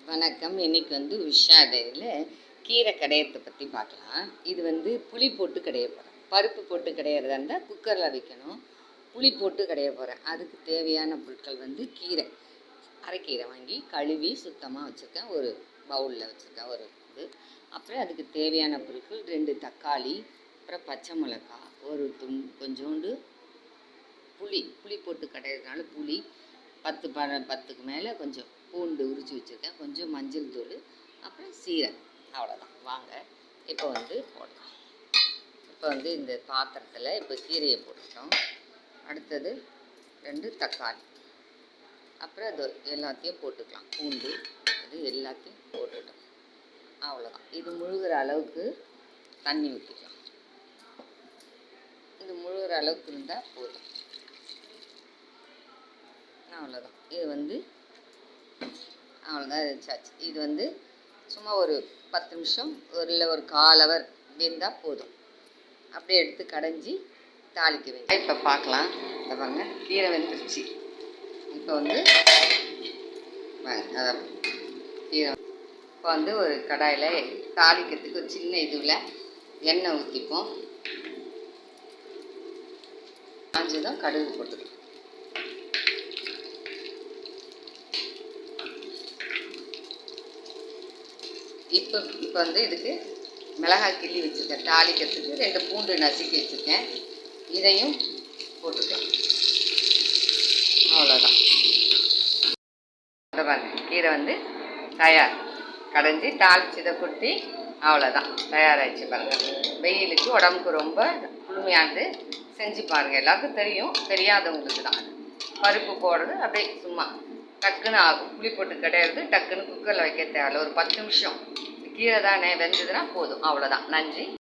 வணக்கம். இன்னைக்கு உஷா டேரியில் கீரை கடையத்தை பற்றி பார்க்கலாம். இது புளி போட்டு கடைய போகிறேன். பருப்பு போட்டு கடையிறதா இருந்தால் குக்கரில் வைக்கணும். புளி போட்டு கடைய போகிறேன். அதுக்கு தேவையான பொருட்கள் கீரை, அரைக்கீரை வாங்கி கழுவி சுத்தமாக வச்சுருக்கேன். ஒரு பவுலில் வச்சுருக்கேன் ஒரு இது. அப்புறம் அதுக்கு தேவையான பொருட்கள் 2 தக்காளி, அப்புறம் பச்சை மிளகாய், ஒரு கொஞ்சோண்டு புளி போட்டு கடையிறதுனால புளி 10க்கு மேலே, கொஞ்சம் பூண்டு உரித்து வச்சுருக்கேன், கொஞ்சம் மஞ்சள் தூள், அப்புறம் சீரகம். அவ்வளோதான். வாங்க இப்போ போடலாம். இப்போ இந்த பாத்திரத்தில் இப்போ கீரையை போட்டுட்டோம். அடுத்தது 2 தக்காளி, அப்புறம் அது எல்லாத்தையும் போட்டுக்கலாம். பூண்டு இது எல்லாத்தையும் போட்டுட்டோம். அவ்வளோதான். இது முழுகிற அளவுக்கு தண்ணி ஊற்றிக்கலாம். இது முழுகிற அளவுக்கு இருந்தால் போதும். அவ்வளோதான். இது அவ்வளோதான் வச்சாச்சு. இது சும்மா ஒரு 10 நிமிஷம் இல்லை ஒரு 1/4 ஹவர் இருந்தால் போதும். அப்படியே எடுத்து கடைஞ்சி தாளிக்க வைங்க. இப்போ பார்க்கலாம். இந்த பாருங்க, கீரை வெந்துருச்சு. இப்போ கீரை இப்போ ஒரு கடாயில் தாளிக்கிறதுக்கு ஒரு சின்ன இதுவில் எண்ணெய் ஊற்றிப்போம். காஞ்சதும் கடுகு போட்டுக்கலாம். இப்போ இதுக்கு மிளகாய் கிள்ளி வச்சுருக்கேன். தாளிக்கிறதுக்கு 2 பூண்டு நசுக்கி வச்சுருக்கேன். இதையும் போட்டுக்கலாம். அவ்வளோதான். பாருங்க, கீரை தயார். கடைஞ்சி தாளிச்சதை கொட்டி அவ்வளோதான் தயாராகிடுச்சு. பாருங்கள், வெயிலுக்கு உடம்புக்கு ரொம்ப குளுமையானது. செஞ்சு பாருங்கள். எல்லாருக்கும் தெரியும், தெரியாதவங்களுக்கு தான். பருப்பு போடுறது அப்படியே சும்மா டக்குன்னு ஆகும். புளி போட்டு கிடையாது, டக்குன்னு குக்கரில் வைக்க தேவையில்ல. ஒரு 10 நிமிஷம். கீரை தானே வெந்ததுன்னா போதும். அவ்வளோதான். நன்றி.